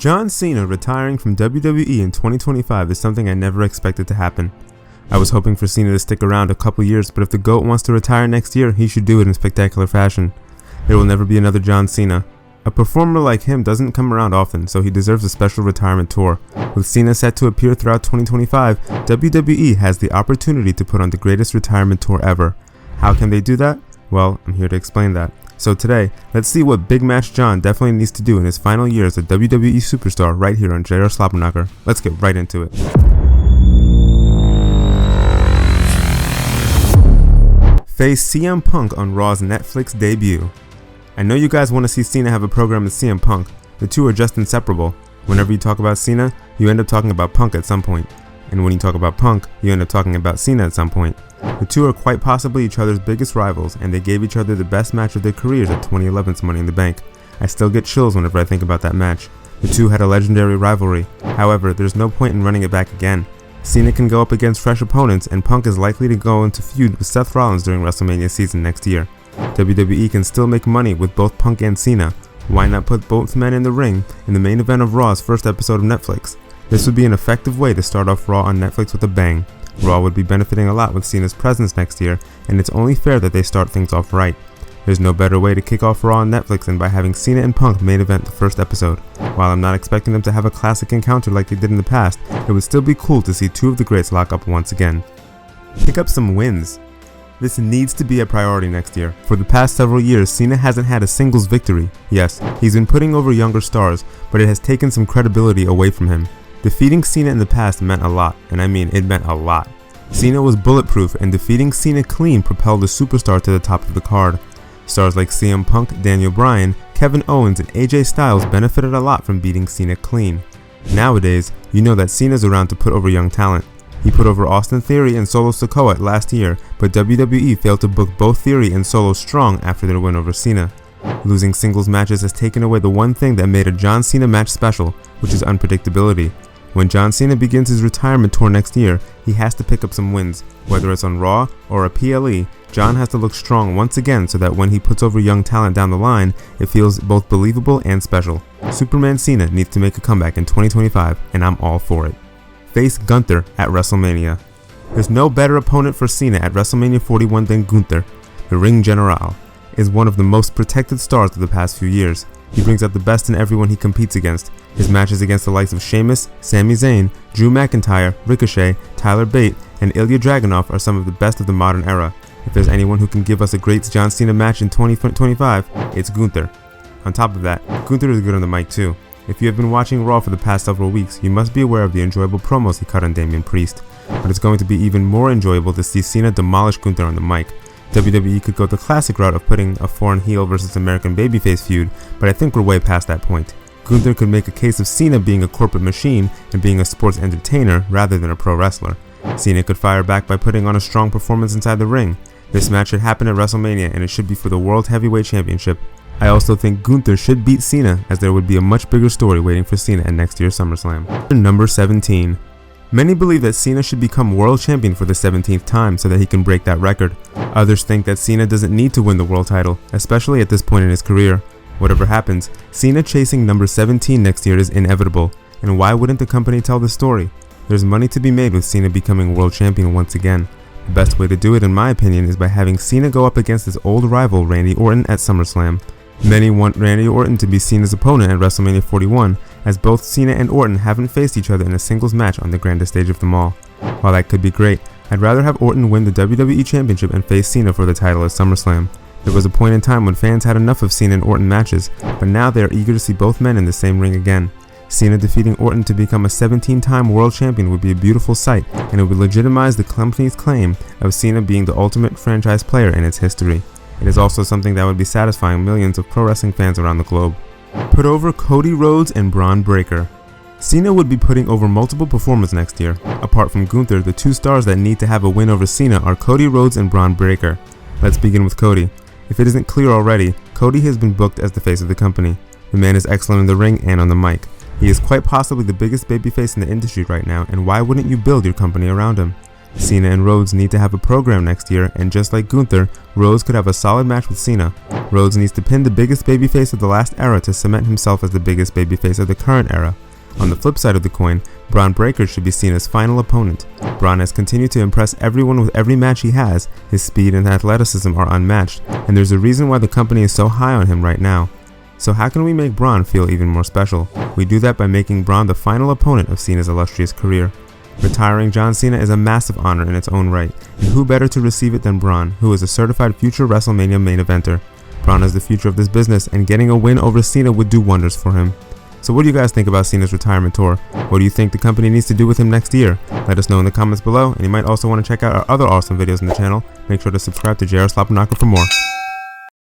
John Cena retiring from WWE in 2025 is something I never expected to happen. I was hoping for Cena to stick around a couple years, but if the GOAT wants to retire next year, he should do it in spectacular fashion. There will never be another John Cena. A performer like him doesn't come around often, so he deserves a special retirement tour. With Cena set to appear throughout 2025, WWE has the opportunity to put on the greatest retirement tour ever. How can they do that? Well, I'm here to explain that. So today, let's see what Big Match John definitely needs to do in his final year as a WWE superstar right here on JR Slobberknocker. Let's get right into it. Face CM Punk on Raw's Netflix debut. I know you guys want to see Cena have a program with CM Punk. The two are just inseparable. Whenever you talk about Cena, you end up talking about Punk at some point. And when you talk about Punk, you end up talking about Cena at some point. The two are quite possibly each other's biggest rivals, and they gave each other the best match of their careers at 2011's Money in the Bank. I still get chills whenever I think about that match. The two had a legendary rivalry. However, there's no point in running it back again. Cena can go up against fresh opponents, and Punk is likely to go into feud with Seth Rollins during WrestleMania season next year. WWE can still make money with both Punk and Cena. Why not put both men in the ring in the main event of Raw's first episode of Netflix? This would be an effective way to start off Raw on Netflix with a bang. Raw would be benefiting a lot with Cena's presence next year, and it's only fair that they start things off right. There's no better way to kick off Raw on Netflix than by having Cena and Punk main event the first episode. While I'm not expecting them to have a classic encounter like they did in the past, it would still be cool to see two of the greats lock up once again. Pick up some wins. This needs to be a priority next year. For the past several years, Cena hasn't had a singles victory. Yes, he's been putting over younger stars, but it has taken some credibility away from him. Defeating Cena in the past meant a lot, and I mean it meant a lot. Cena was bulletproof, and defeating Cena clean propelled the superstar to the top of the card. Stars like CM Punk, Daniel Bryan, Kevin Owens, and AJ Styles benefited a lot from beating Cena clean. Nowadays, you know that Cena's around to put over young talent. He put over Austin Theory and Solo Sikoa last year, but WWE failed to book both Theory and Solo strong after their win over Cena. Losing singles matches has taken away the one thing that made a John Cena match special, which is unpredictability. When John Cena begins his retirement tour next year, he has to pick up some wins. Whether it's on Raw or a PLE, John has to look strong once again so that when he puts over young talent down the line, it feels both believable and special. Superman Cena needs to make a comeback in 2025, and I'm all for it. Face Gunther at WrestleMania. There's no better opponent for Cena at WrestleMania 41 than Gunther. The Ring General is one of the most protected stars of the past few years. He brings out the best in everyone he competes against. His matches against the likes of Sheamus, Sami Zayn, Drew McIntyre, Ricochet, Tyler Bate, and Ilya Dragunov are some of the best of the modern era. If there's anyone who can give us a great John Cena match in 2025, it's Gunther. On top of that, Gunther is good on the mic too. If you have been watching Raw for the past several weeks, you must be aware of the enjoyable promos he cut on Damian Priest. But it's going to be even more enjoyable to see Cena demolish Gunther on the mic. WWE could go the classic route of putting a foreign heel versus American babyface feud, but I think we're way past that point. Gunther could make a case of Cena being a corporate machine and being a sports entertainer rather than a pro wrestler. Cena could fire back by putting on a strong performance inside the ring. This match should happen at WrestleMania, and it should be for the World Heavyweight Championship. I also think Gunther should beat Cena, as there would be a much bigger story waiting for Cena at next year's SummerSlam. Number 17. Many believe that Cena should become world champion for the 17th time so that he can break that record. Others think that Cena doesn't need to win the world title, especially at this point in his career. Whatever happens, Cena chasing number 17 next year is inevitable, and why wouldn't the company tell the story? There's money to be made with Cena becoming world champion once again. The best way to do it, in my opinion, is by having Cena go up against his old rival Randy Orton at SummerSlam. Many want Randy Orton to be Cena's opponent at WrestleMania 41, as both Cena and Orton haven't faced each other in a singles match on the grandest stage of them all. While that could be great, I'd rather have Orton win the WWE Championship and face Cena for the title at SummerSlam. There was a point in time when fans had enough of Cena and Orton matches, but now they are eager to see both men in the same ring again. Cena defeating Orton to become a 17-time world champion would be a beautiful sight, and it would legitimize the company's claim of Cena being the ultimate franchise player in its history. It is also something that would be satisfying millions of pro wrestling fans around the globe. Put over Cody Rhodes and Braun Breaker. Cena would be putting over multiple performers next year. Apart from Gunther, the two stars that need to have a win over Cena are Cody Rhodes and Braun Breaker. Let's begin with Cody. If it isn't clear already, Cody has been booked as the face of the company. The man is excellent in the ring and on the mic. He is quite possibly the biggest babyface in the industry right now, and why wouldn't you build your company around him? Cena and Rhodes need to have a program next year, and just like Gunther, Rhodes could have a solid match with Cena. Rhodes needs to pin the biggest babyface of the last era to cement himself as the biggest babyface of the current era. On the flip side of the coin, Braun Breaker should be Cena's final opponent. Braun has continued to impress everyone with every match he has. His speed and athleticism are unmatched, and there's a reason why the company is so high on him right now. So how can we make Braun feel even more special? We do that by making Braun the final opponent of Cena's illustrious career. Retiring John Cena is a massive honor in its own right, and who better to receive it than Braun, who is a certified future WrestleMania main eventer. Braun is the future of this business, and getting a win over Cena would do wonders for him. So what do you guys think about Cena's retirement tour? What do you think the company needs to do with him next year? Let us know in the comments below, and you might also want to check out our other awesome videos on the channel. Make sure to subscribe to JR Slobberknocker for more.